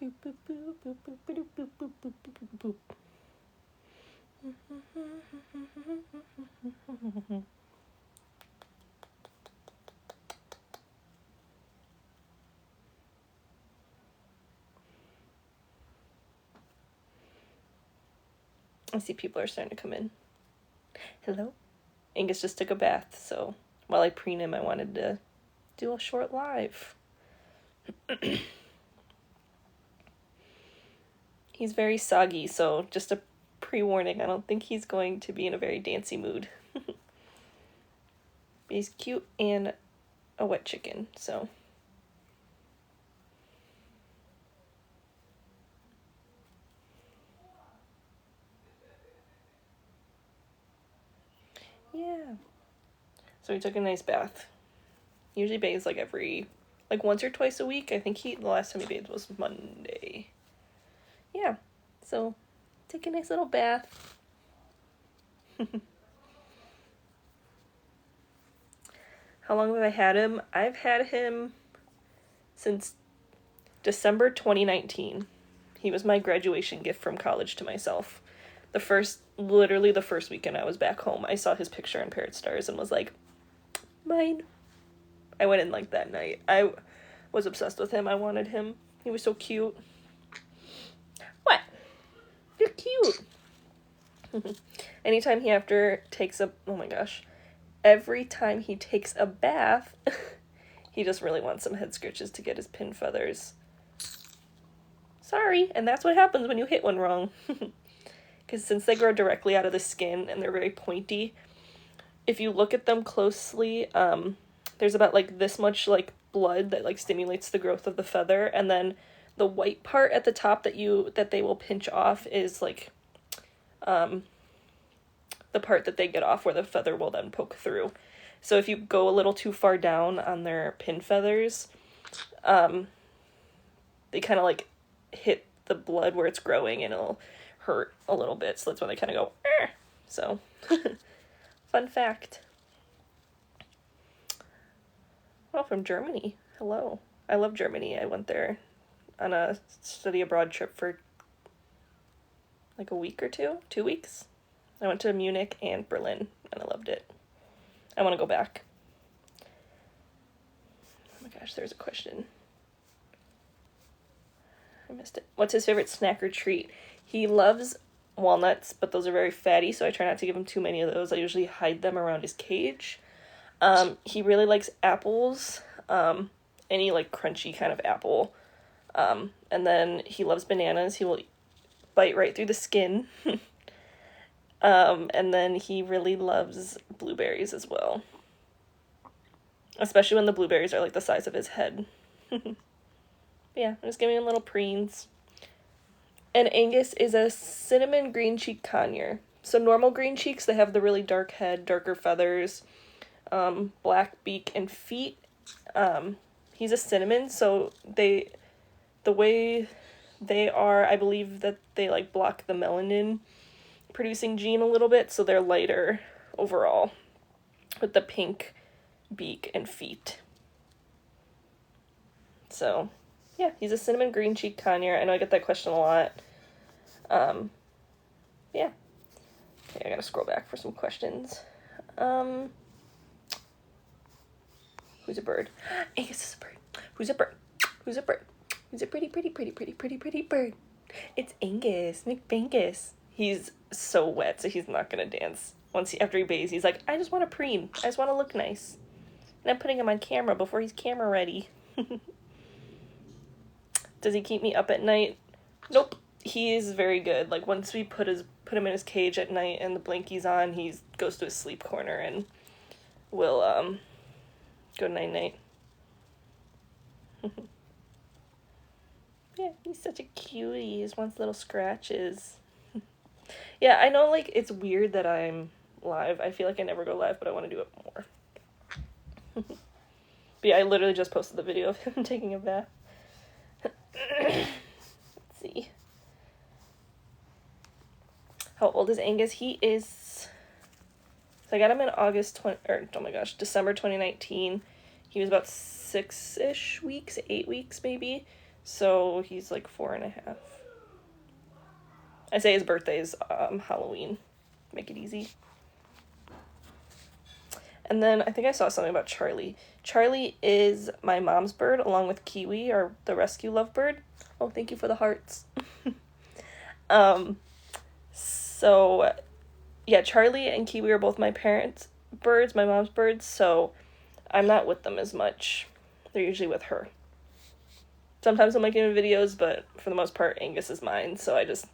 Boop, boop, boop, boop, boop, boop, boop, boop, boop, boop, boop. I see people are starting to come in. Hello? Angus just took a bath, so while I preen him, I wanted to do a short live. He's very soggy, so just a pre-warning, I don't think he's going to be in a very dancy mood. He's cute and a wet chicken, so. Yeah. So he took a nice bath. He usually bathes like once or twice a week. I think the last time he bathed was Monday. Yeah. So take a nice little bath. How long have I had him? I've had him since December 2019. He was my graduation gift from college to myself. Literally the first weekend I was back home, I saw his picture in Parrot Stars and was like, mine. I went in like that night. I was obsessed with him. I wanted him. He was so cute. What? You're cute. Anytime he oh my gosh. Every time he takes a bath, he just really wants some head scratches to get his pin feathers. Sorry, and that's what happens when you hit one wrong. Because since they grow directly out of the skin and they're very pointy, if you look at them closely, there's about like this much like blood that like stimulates the growth of the feather, and then the white part at the top that they will pinch off is like the part that they get off where the feather will then poke through. So if you go a little too far down on their pin feathers, they kind of like hit the blood where it's growing and it'll hurt a little bit. So that's when they kind of go, eh. So fun fact. Oh, from Germany. Hello. I love Germany. I went there on a study abroad trip for like a week or 2 weeks. I went to Munich and Berlin, and I loved it. I want to go back. Oh my gosh, there's a question. I missed it. What's his favorite snack or treat? He loves walnuts, but those are very fatty, so I try not to give him too many of those. I usually hide them around his cage. He really likes apples, any like crunchy kind of apple. And then he loves bananas. He will bite right through the skin. And then he really loves blueberries as well. Especially when the blueberries are like the size of his head. Yeah, I'm just giving him little preens. And Angus is a cinnamon green cheek conure. So normal green cheeks, they have the really dark head, darker feathers, black beak and feet. He's a cinnamon, so the way they are, I believe that they like block the melanin producing gene a little bit, so they're lighter overall with the pink beak and feet. So yeah, he's a cinnamon green cheek conure. I know I get that question a lot. Yeah. Okay, I gotta scroll back for some questions. Who's a bird? Angus is a bird. Who's a bird? Who's a bird? Who's a pretty bird? It's Angus McBangus. He's so wet, so he's not gonna dance. After he bathes, he's like, I just want to preen. I just want to look nice. And I'm putting him on camera before he's camera ready. Does he keep me up at night? Nope. He is very good. Like once we put him in his cage at night and the blankie's on, he goes to his sleep corner and will go night-night. Yeah, he's such a cutie. He just wants little scratches. Yeah, I know, like, it's weird that I'm live. I feel like I never go live, but I want to do it more. But yeah, I literally just posted the video of him taking a bath. Let's see. How old is Angus? He is... So I got him in December 2019. He was about 6-ish weeks, 8 weeks maybe. So he's like 4.5. I say his birthday is Halloween. Make it easy. And then I think I saw something about Charlie. Charlie is my mom's bird along with Kiwi, or the rescue lovebird. Oh, thank you for the hearts. So yeah, Charlie and Kiwi are both my parents' birds, my mom's birds, so I'm not with them as much. They're usually with her. Sometimes I'm making videos, but for the most part, Angus is mine, so I just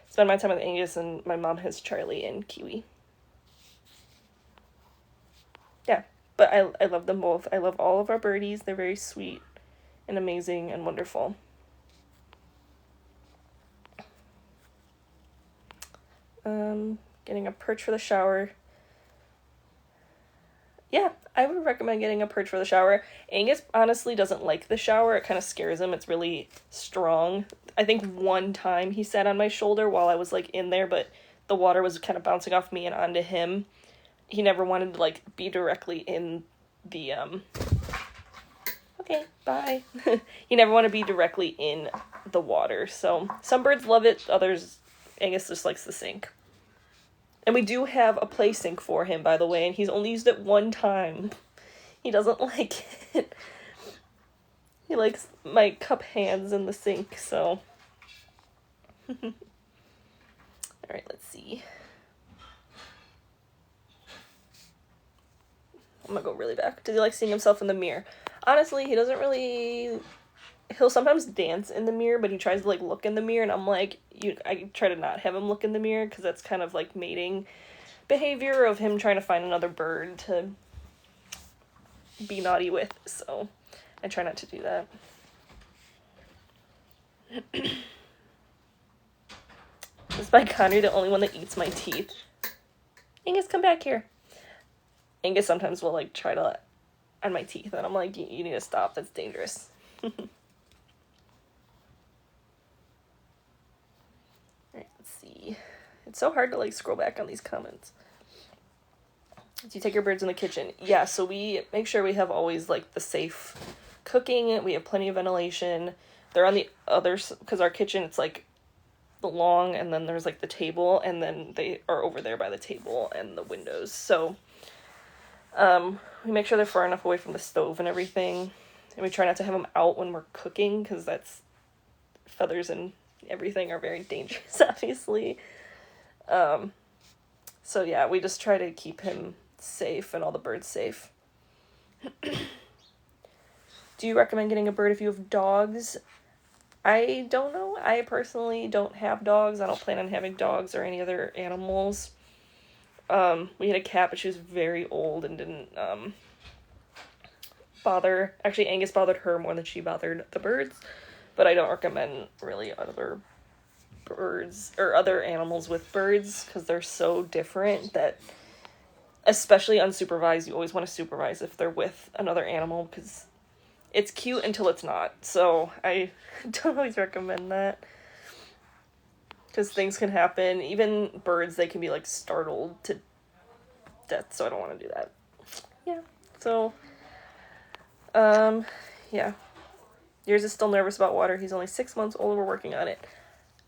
spend my time with Angus, and my mom has Charlie and Kiwi. Yeah, but I love them both. I love all of our birdies. They're very sweet and amazing and wonderful. Getting a perch for the shower. Yeah, I would recommend getting a perch for the shower. Angus honestly doesn't like the shower. It kind of scares him. It's really strong. I think one time he sat on my shoulder while I was like in there, but the water was kind of bouncing off me and onto him. He never wanted to like be directly in the okay, bye. He never wanted to be directly in the water. So some birds love it, others Angus just likes the sink. And we do have a play sink for him, by the way, and he's only used it one time. He doesn't like it. He likes my cup hands in the sink, so. Alright, let's see. I'm gonna go really back. Does he like seeing himself in the mirror? Honestly, he doesn't really. He'll sometimes dance in the mirror, but he tries to like look in the mirror, and I'm like, I try to not have him look in the mirror, because that's kind of like mating behavior of him trying to find another bird to be naughty with, so I try not to do that. Is my Connery the only one that eats my teeth? Angus, come back here. Angus sometimes will like try to on my teeth, and I'm like, you need to stop, that's dangerous. Alright, let's see. It's so hard to like scroll back on these comments. Do you take your birds in the kitchen? Yeah, so we make sure we have always like the safe cooking. We have plenty of ventilation. They're on the others, because our kitchen, it's like the long, and then there's like the table, and then they are over there by the table and the windows. So we make sure they're far enough away from the stove and everything. And we try not to have them out when we're cooking, because that's feathers and everything are very dangerous, obviously. So yeah, we just try to keep him safe and all the birds safe. Do you recommend getting a bird if you have dogs? I don't know. I personally don't have dogs. I don't plan on having dogs or any other animals. We had a cat, but she was very old and didn't bother. Actually, Angus bothered her more than she bothered the birds. But I don't recommend really other birds or other animals with birds, because they're so different that, especially unsupervised, you always want to supervise if they're with another animal, because it's cute until it's not. So I don't always recommend that, because things can happen. Even birds, they can be like startled to death, so I don't want to do that. Yeah, so yeah, yours is still nervous about water. He's only 6 months old. We're working on it.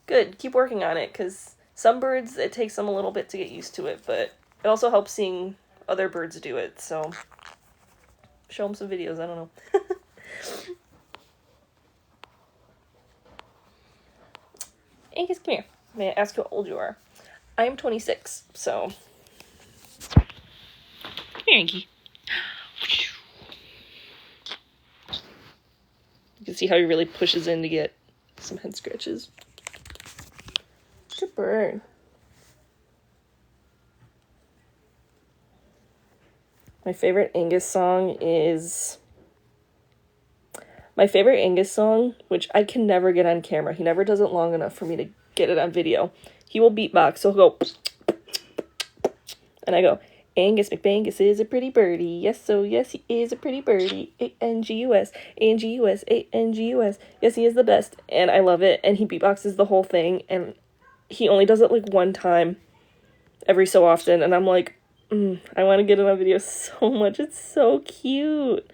Good, keep working on it, because some birds, it takes them a little bit to get used to it, but it also helps seeing other birds do it, so show them some videos, I don't know. Angus, come here. May I ask you how old you are? I'm 26, so. Here, Angie. You can see how he really pushes in to get some head scratches. Good bird. My favorite Angus song, which I can never get on camera. He never does it long enough for me to get it on video. He will beatbox, so he'll go, and I go, Angus McBangus is a pretty birdie. Yes, so yes, he is a pretty birdie. A-N-G-U-S, A-N-G-U-S, A-N-G-U-S. Yes, he is the best. And I love it. And he beatboxes the whole thing. And he only does it like one time every so often. And I'm like, I want to get it on video so much. It's so cute.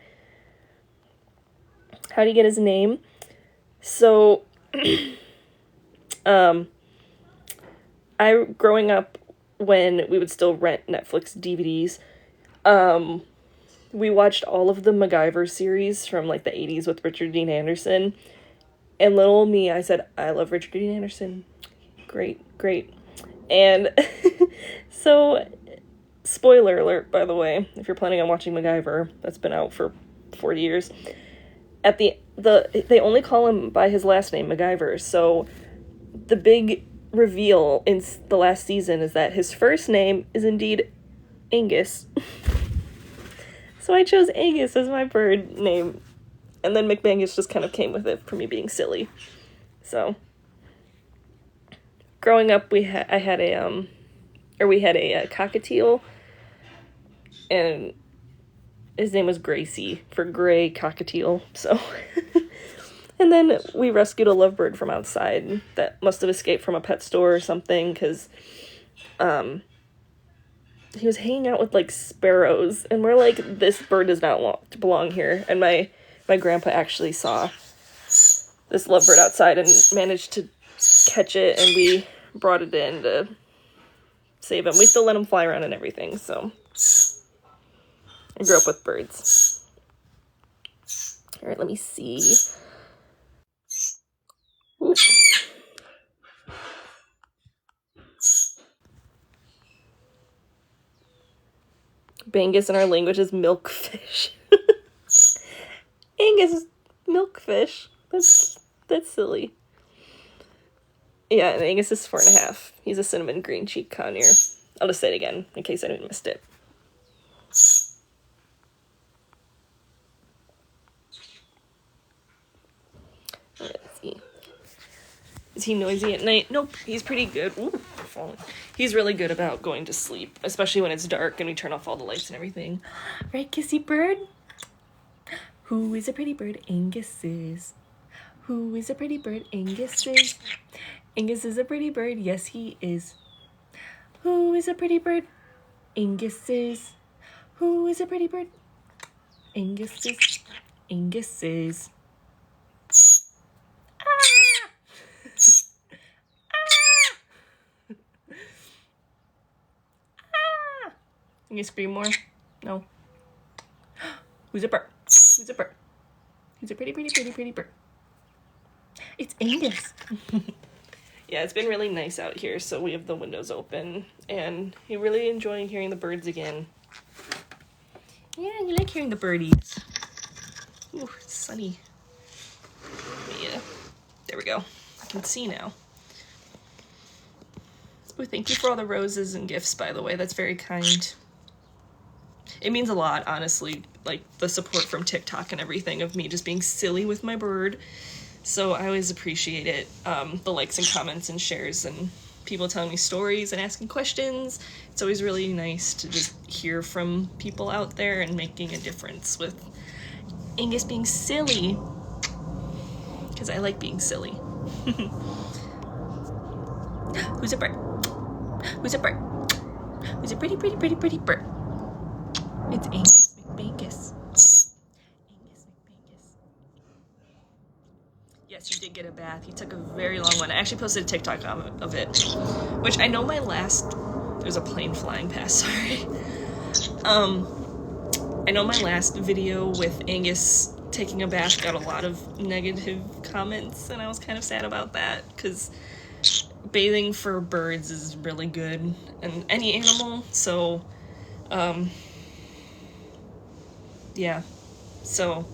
How do you get his name? So, growing up, when we would still rent Netflix DVDs, we watched all of the MacGyver series from like the 80s with Richard Dean Anderson. And little old me, I said, I love Richard Dean Anderson. Great, great. And so, spoiler alert, by the way, if you're planning on watching MacGyver, that's been out for 40 years. At they only call him by his last name, MacGyver. So the big reveal in the last season is that his first name is indeed Angus. So I chose Angus as my bird name. And then McBangus just kind of came with it for me being silly. So growing up, we had a cockatiel, and his name was Gracie for gray cockatiel. So, and then we rescued a lovebird from outside that must have escaped from a pet store or something, because he was hanging out with like sparrows, and we're like, this bird does not belong here. And my grandpa actually saw this lovebird outside and managed to catch it, and we brought it in to save him. We still let him fly around and everything, so I grew up with birds. All right, let me see. Ooh. Bangus in our language is milkfish. Angus is milkfish. That's silly. Yeah, and Angus is 4.5. He's a cinnamon green cheek conure. I'll just say it again in case anyone missed it. Let's see. Is he noisy at night? Nope, he's pretty good. Ooh, phone. He's really good about going to sleep, especially when it's dark and we turn off all the lights and everything. Right, kissy bird? Who is a pretty bird? Angus is. Who is a pretty bird? Angus is. Angus is a pretty bird. Yes, he is. Who is a pretty bird? Angus is. Who is a pretty bird? Angus is. Angus is. Can you scream more? No. Who's a bird? Who's a bird? Who's a pretty bird? It's Angus. Yeah, it's been really nice out here, so we have the windows open, and you're really enjoying hearing the birds again. Yeah, you like hearing the birdies. Ooh, it's sunny. Yeah, there we go. I can see now. Ooh, thank you for all the roses and gifts, by the way. That's very kind. It means a lot, honestly, like the support from TikTok and everything of me just being silly with my bird. So I always appreciate it, the likes and comments and shares and people telling me stories and asking questions. It's always really nice to just hear from people out there and making a difference with Angus being silly, because I like being silly. Who's a bird? Who's a bird? Who's a pretty bird? It's Angus McBangus. Angus McBangus. Yes, you did get a bath. You took a very long one. I actually posted a TikTok of it, which I know there's a plane flying past, sorry. I know my last video with Angus taking a bath got a lot of negative comments, and I was kind of sad about that, because bathing for birds is really good, and any animal, so, yeah, so,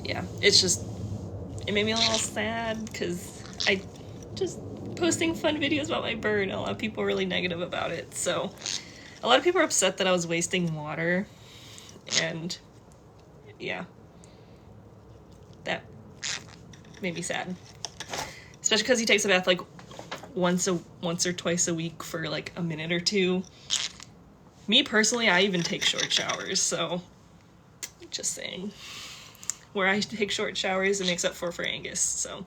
yeah, it made me a little sad, because I just posting fun videos about my bird, and a lot of people were really negative about it, so a lot of people are upset that I was wasting water, and yeah, that made me sad, especially because he takes a bath like once or twice a week for like a minute or two. Me personally, I even take short showers, so just saying. Where I take short showers, it makes up for Angus, so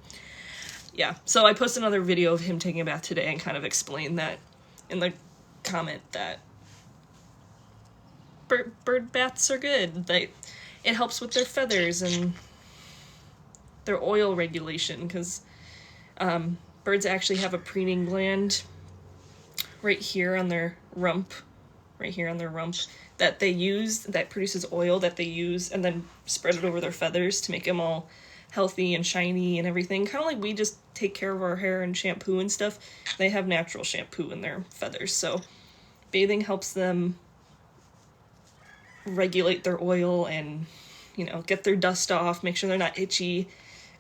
yeah. So I posted another video of him taking a bath today and kind of explained that in the comment that bird baths are good. It helps with their feathers and their oil regulation, because birds actually have a preening gland right here on their rump, that they use, that produces oil that they use and then spread it over their feathers to make them all healthy and shiny and everything. Kind of like we just take care of our hair and shampoo and stuff. They have natural shampoo in their feathers, so bathing helps them regulate their oil and, you know, get their dust off, make sure they're not itchy,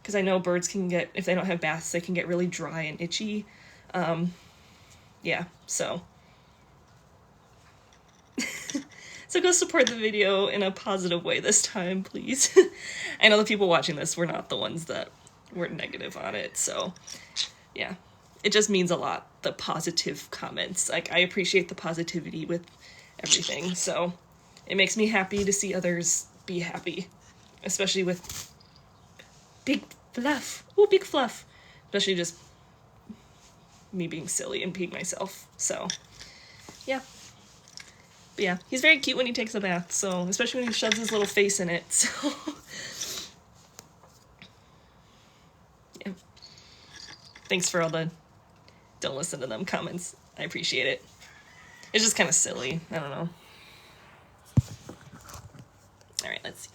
because I know birds can get, if they don't have baths, they can get really dry and itchy. Yeah, so so go support the video in a positive way this time, please. I know the people watching this were not the ones that were negative on it, so yeah, it just means a lot, the positive comments. Like, I appreciate the positivity with everything, so it makes me happy to see others be happy, especially with big fluff. Ooh, big fluff. Especially just me being silly and peeing myself, so yeah. But yeah, he's very cute when he takes a bath, so, especially when he shoves his little face in it, so yeah. Thanks for all the don't listen to them comments. I appreciate it. It's just kind of silly. I don't know. Alright, let's see.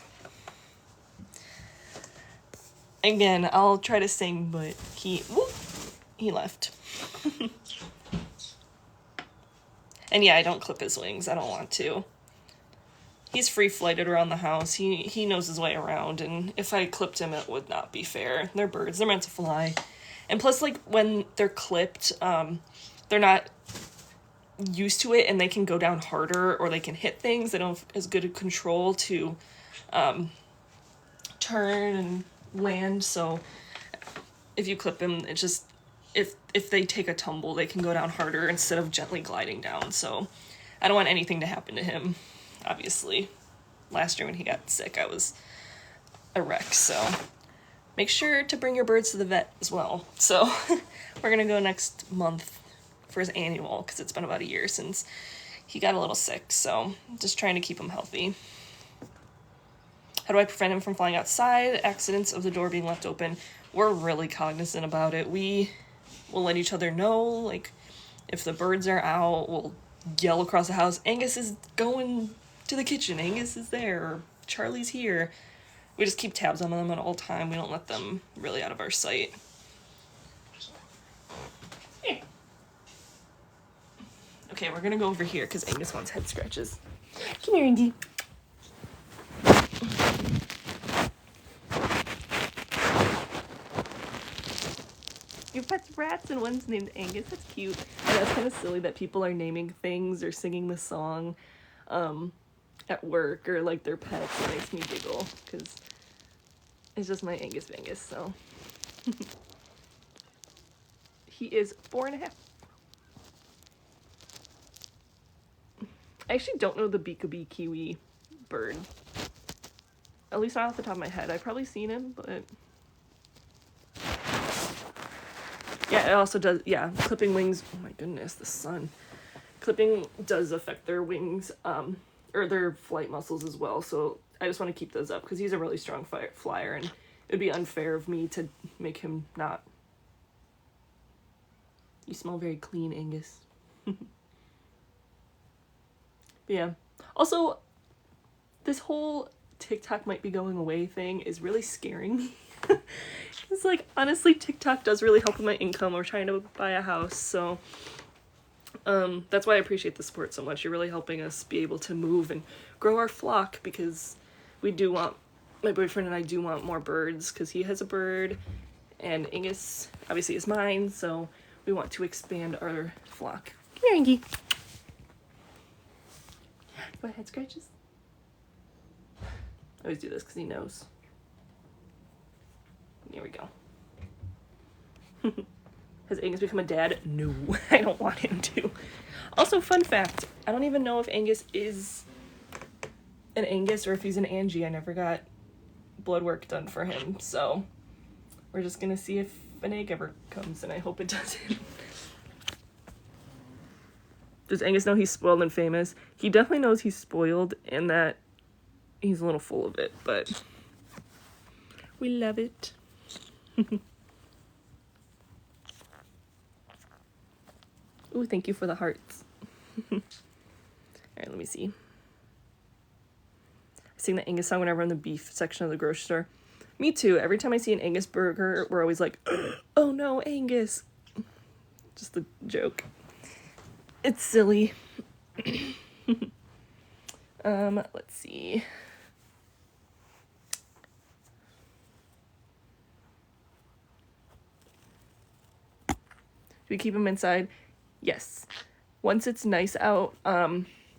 Again, I'll try to sing, but he left. And yeah, I don't clip his wings. I don't want to. He's free-flighted around the house. He knows his way around, and if I clipped him, it would not be fair. They're birds. They're meant to fly. And plus, like, when they're clipped, they're not used to it, and they can go down harder, or they can hit things. They don't have as good a control to turn and land, so if you clip them, it's just, if they take a tumble, they can go down harder instead of gently gliding down, so I don't want anything to happen to him, obviously. Last year when he got sick, I was a wreck, so make sure to bring your birds to the vet as well. So we're gonna go next month for his annual, because it's been about a year since he got a little sick, so just trying to keep him healthy. How do I prevent him from flying outside? Accidents of the door being left open. We're really cognizant about it. We will let each other know, like, if the birds are out, we'll yell across the house, Angus is going to the kitchen, Angus is there, or Charlie's here. We just keep tabs on them at all time. We don't let them really out of our sight. Here. Okay, we're gonna go over here because Angus wants head scratches. Come here, Andy. You've got rats and one's named Angus. That's cute. And that's kind of silly that people are naming things or singing the song at work or like their pets. It makes me giggle because it's just my Angus McBangus, so. He is 4.5. I actually don't know the Beakabee kiwi bird. At least not off the top of my head. I've probably seen him, but yeah, it also does, yeah, clipping wings, oh my goodness, the sun. Clipping does affect their wings, or their flight muscles as well, so I just want to keep those up, because he's a really strong flyer, and it would be unfair of me to make him not. You smell very clean, Angus. But yeah. Also, this whole TikTok might be going away thing is really scaring me. It's like, honestly, TikTok does really help with my income. We're trying to buy a house, so that's why I appreciate the support so much. You're really helping us be able to move and grow our flock, because we do want, my boyfriend and I do want more birds, because he has a bird, and Angus obviously is mine, so we want to expand our flock. Come here, Angie. Go ahead, scratches. I always do this because he knows. Here we go. Has Angus become a dad? No, I don't want him to. Also, fun fact, I don't even know if Angus is an Angus or if he's an Angie. I never got blood work done for him, so we're just gonna see if an egg ever comes, and I hope it doesn't. Does Angus know he's spoiled and famous? He definitely knows he's spoiled and that he's a little full of it, but we love it. Ooh, thank you for the hearts. All right, let me see. I sing the Angus song whenever I'm in the beef section of the grocery store. Me too. Every time I see an Angus burger, we're always like, oh no, Angus. Just a joke. It's silly. Let's see. Do we keep them inside? Yes. Once it's nice out,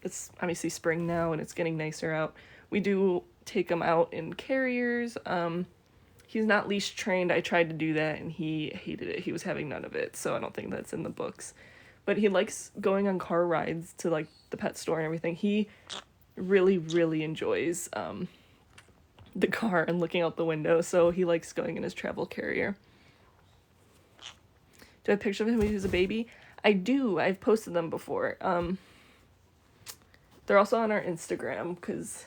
it's obviously spring now and it's getting nicer out. We do take him out in carriers. He's not leash trained. I tried to do that and he hated it. He was having none of it, so I don't think that's in the books. But he likes going on car rides to like the pet store and everything. He really, really enjoys the car and looking out the window, so he likes going in his travel carrier. Do I have a picture of him when he was a baby? I do. I've posted them before. They're also on our Instagram because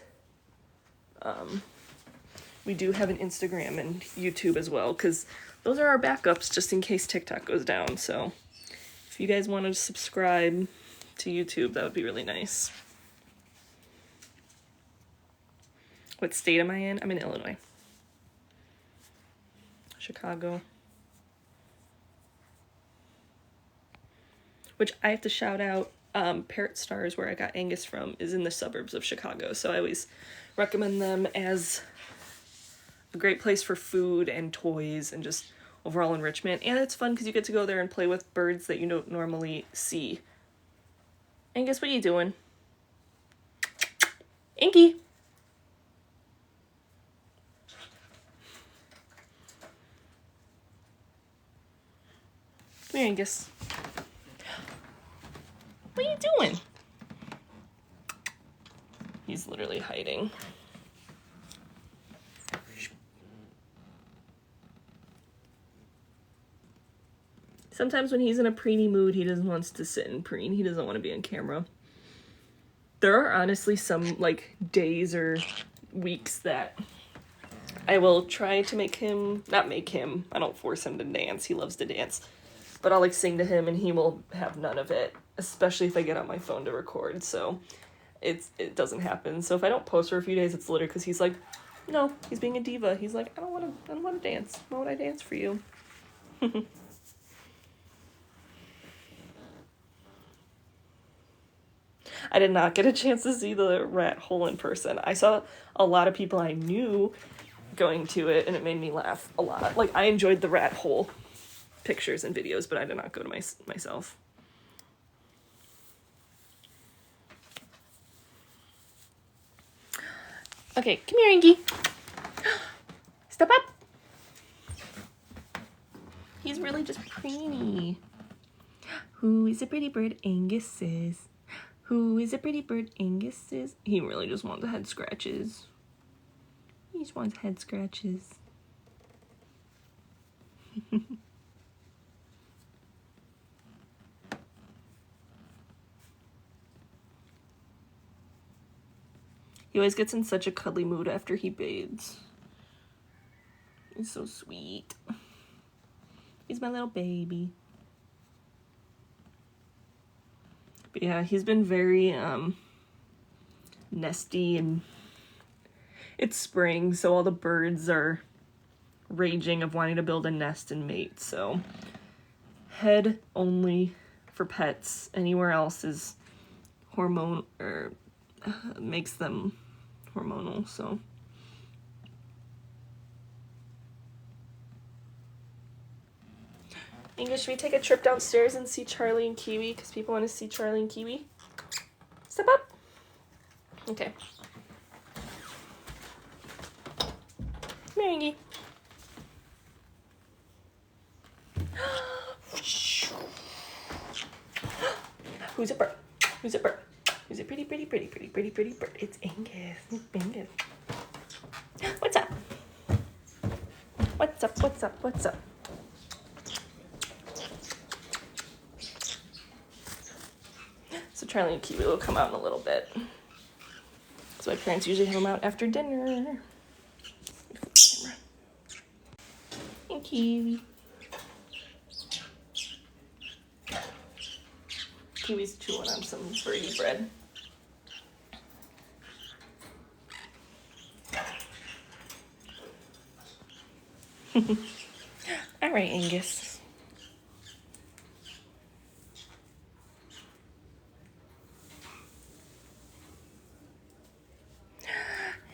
we do have an Instagram and YouTube as well, because those are our backups just in case TikTok goes down. So if you guys want to subscribe to YouTube, that would be really nice. What state am I in? I'm in Illinois. Chicago. Which I have to shout out, Parrot Stars, where I got Angus from, is in the suburbs of Chicago. So I always recommend them as a great place for food and toys and just overall enrichment. And it's fun because you get to go there and play with birds that you don't normally see. Angus, what are you doing? Inky! Come here, Angus. What are you doing? He's literally hiding. Sometimes when he's in a preeny mood, he doesn't want to sit and preen. He doesn't want to be on camera. There are honestly some like days or weeks that I will try to make him, not make him, I don't force him to dance. He loves to dance. But I'll like sing to him and he will have none of it, especially if I get on my phone to record. So it doesn't happen. So if I don't post for a few days, it's literally because he's like, no, he's being a diva. He's like, I don't want to dance. Why would I dance for you? I did not get a chance to see the rat hole in person. I saw a lot of people I knew going to it and it made me laugh a lot. Like, I enjoyed the rat hole pictures and videos, but I did not go to myself. Okay, come here, Inky. Step up. He's really just preeny. Who is a pretty bird? Angus is. Who is a pretty bird? Angus is. He really just wants head scratches. He just wants head scratches. He always gets in such a cuddly mood after he bathes. He's so sweet. He's my little baby. But yeah, he's been very nesty, and it's spring, so all the birds are raging of wanting to build a nest and mate. So head only for pets. Anywhere else is hormone or makes them hormonal. So English, should we take a trip downstairs and see Charlie and Kiwi? Because people want to see Charlie and Kiwi. Step up. Okay. Come here, Ingy. Who's a bird? Who's a bird? Who's a pretty bird? It's Angus McBangus. What's up? What's up? So Charlie and Kiwi will come out in a little bit. So my parents usually have them out after dinner. Thank Kiwi. Kiwi's chewing on some birdie bread. All right, Angus.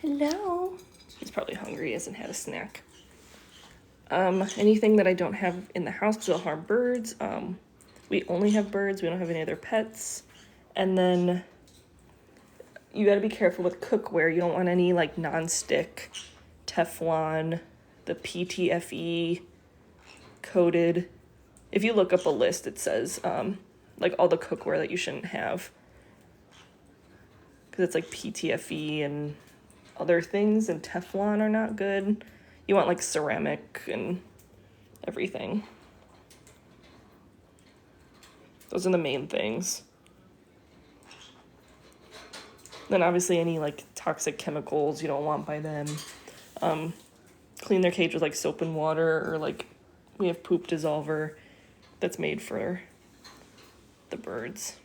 Hello. He's probably hungry, hasn't had a snack. Anything that I don't have in the house because it'll harm birds. We only have birds. We don't have any other pets. And then you got to be careful with cookware. You don't want any like non-stick, Teflon, the PTFE coated. If you look up a list, it says like all the cookware that you shouldn't have. Because it's like PTFE and other things, and Teflon are not good. You want like ceramic and everything. Those are the main things. Then obviously any like toxic chemicals you don't want by them. Clean their cage with like soap and water, or like we have poop dissolver that's made for the birds.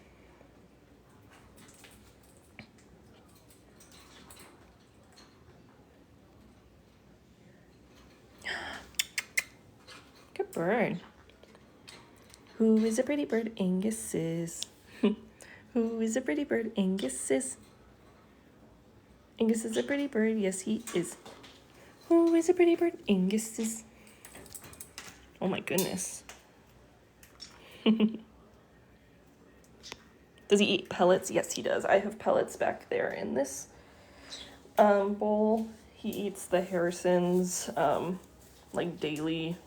Good bird. Who is a pretty bird? Angus is. Who is a pretty bird? Angus is. Angus is a pretty bird. Yes, he is. Who is a pretty bird? Angus is. Oh my goodness. Does he eat pellets? Yes, he does. I have pellets back there in this bowl. He eats the Harrison's like daily.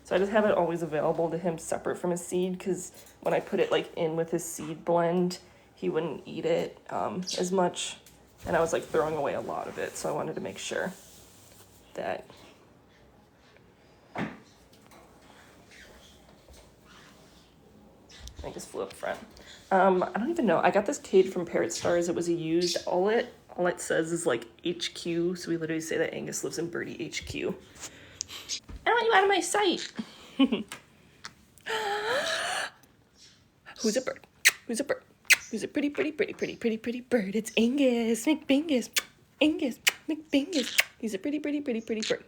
So I just have it always available to him separate from his seed, because when I put it like in with his seed blend, he wouldn't eat it as much. And I was like throwing away a lot of it, so I wanted to make sure that I just flew up front. I don't even know. I got this cage from Parrot Stars. It was a used. All it says is like HQ, so we literally say that Angus lives in Birdie HQ. I want you out of my sight. Who's a bird? Who's a bird? Who's a pretty bird? It's Angus McBangus. Angus McBangus. He's a pretty bird.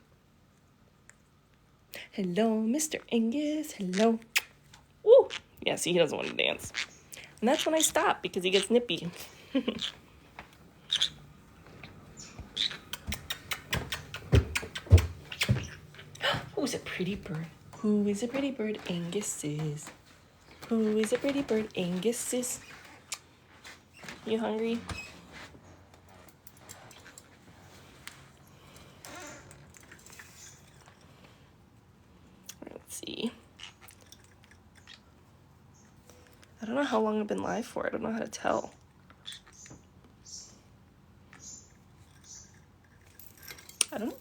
Hello, Mr. Angus. Hello. Woo! Yeah, see, he doesn't want to dance. And that's when I stop, because he gets nippy. Who's a pretty bird? Who is a pretty bird? Angus is. Who is a pretty bird? Angus is. You hungry? Let's see. I don't know how long I've been live for. I don't know how to tell. I don't know.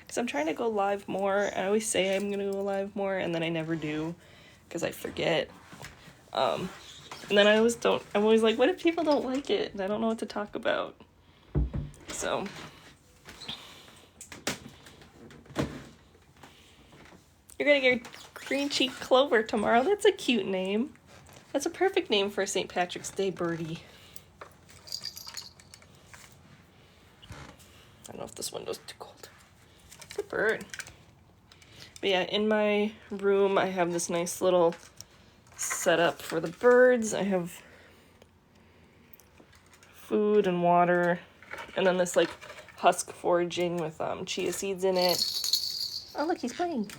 Because I'm trying to go live more. I always say I'm going to go live more, and then I never do because I forget. And then I always don't. I'm always like, what if people don't like it? And I don't know what to talk about. So you're going to get green cheek clover tomorrow. That's a cute name. That's a perfect name for a St. Patrick's Day birdie. I don't know if this window's too cold. Good bird. But yeah, in my room, I have this nice little setup for the birds. I have food and water, and then this like husk foraging with chia seeds in it. Oh, look, he's playing.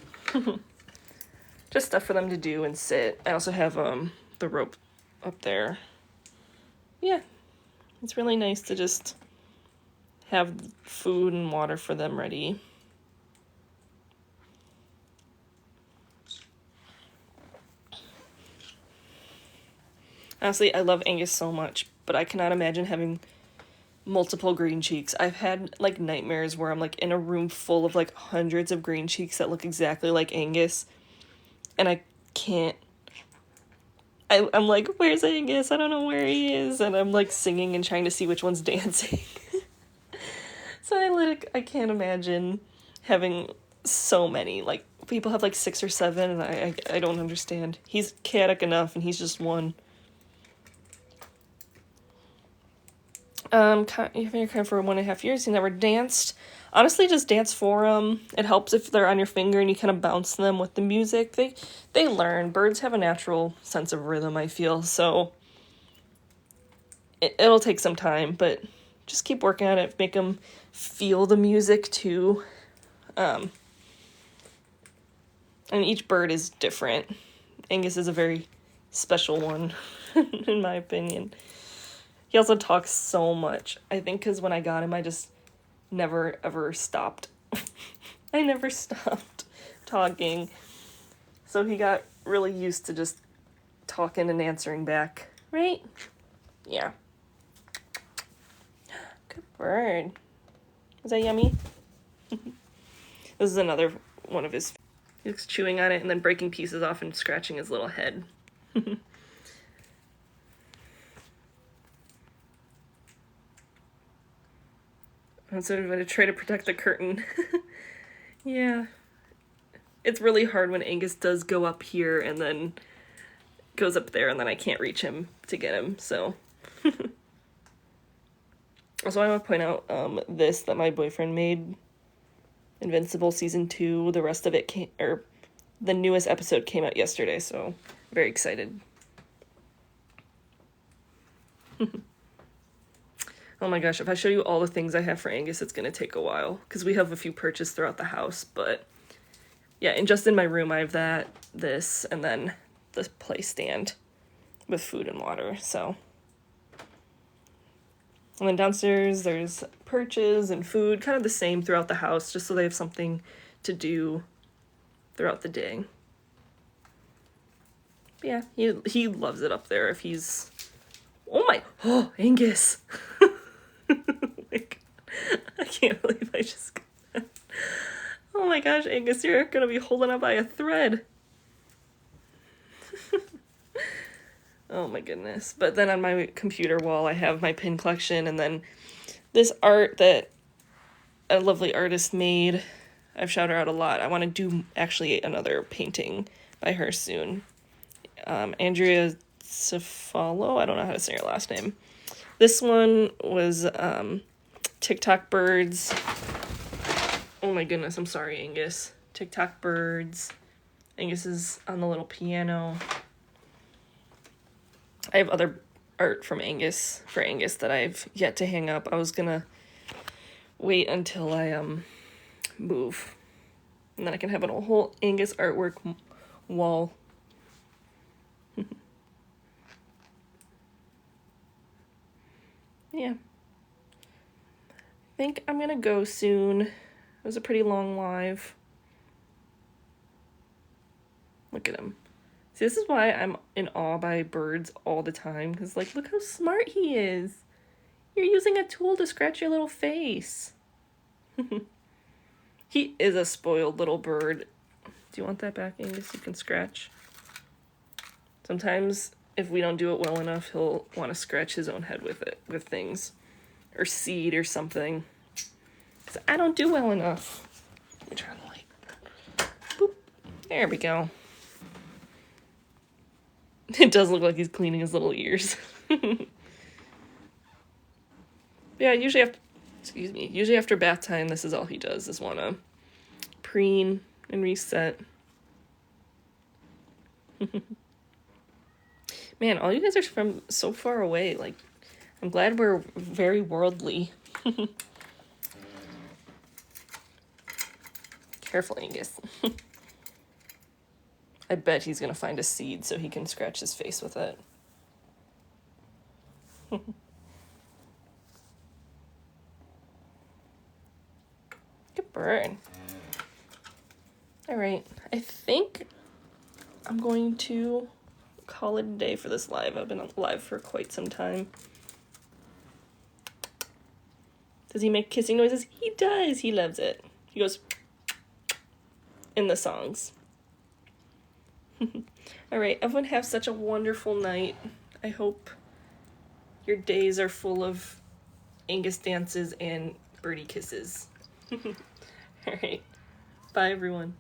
Just stuff for them to do and sit. I also have the rope up there. Yeah, it's really nice to just have food and water for them ready. Honestly, I love Angus so much, but I cannot imagine having multiple green cheeks. I've had like nightmares where I'm like in a room full of like hundreds of green cheeks that look exactly like Angus, and I can't. I'm like, where's Angus? I don't know where he is, and I'm like singing and trying to see which one's dancing. So I can't imagine having so many. Like, people have like 6 or 7, and I don't understand. He's chaotic enough, and he's just one. You've been your kind for 1.5 years. He never danced. Honestly, just dance for them. It helps if they're on your finger and you kind of bounce them with the music. They learn. Birds have a natural sense of rhythm, I feel. So it'll take some time, but just keep working on it. Make them feel the music too. And each bird is different. Angus is a very special one, in my opinion. He also talks so much. I think because when I got him, I just never ever stopped. I never stopped talking. So he got really used to just talking and answering back. Right? Yeah. Good bird. Is that yummy? This is another one of his. He's chewing on it and then breaking pieces off and scratching his little head. So I'm going to try to protect the curtain. Yeah. It's really hard when Angus does go up here and then goes up there and then I can't reach him to get him, so. Also, I want to point out this that my boyfriend made. Invincible Season 2. The rest of it the newest episode came out yesterday, so very excited. Oh my gosh, if I show you all the things I have for Angus, it's going to take a while, because we have a few purchased throughout the house, but yeah, and just in my room I have this, and then the play stand with food and water, so. And then downstairs there's perches and food, kind of the same throughout the house, just so they have something to do throughout the day. But yeah, he loves it up there if he's... Oh, Angus! I can't believe I just got that. Oh my gosh, Angus, you're gonna be holding up by a thread. Oh my goodness. But then on my computer wall, I have my pin collection, and then this art that a lovely artist made. I've shouted her out a lot. I want to do actually another painting by her soon. Andrea Cefalo, I don't know how to say her last name. This one was TikTok birds. Oh my goodness, I'm sorry, Angus. TikTok birds. Angus is on the little piano. I have other art for Angus that I've yet to hang up. I was gonna wait until I move, and then I can have a whole Angus artwork wall. Yeah. I think I'm gonna go soon. It was a pretty long live. Look at him. See, this is why I'm in awe by birds all the time, because, like, look how smart he is. You're using a tool to scratch your little face. He is a spoiled little bird. Do you want that back, Angus? You can scratch. Sometimes, if we don't do it well enough, he'll want to scratch his own head with things. Or seed or something. Because I don't do well enough. Let me turn the light. Boop. There we go. It does look like he's cleaning his little ears. Yeah, usually after bath time, this is all he does, is want to preen and reset. Man, all you guys are from so far away. Like, I'm glad we're very worldly. Careful, Angus. I bet he's gonna find a seed so he can scratch his face with it. Good bird. Alright, I think I'm going to call it a day for this live. I've been live for quite some time. Does he make kissing noises? He does! He loves it. He goes in the songs. Alright, everyone have such a wonderful night. I hope your days are full of Angus dances and birdie kisses. All right. Bye, everyone.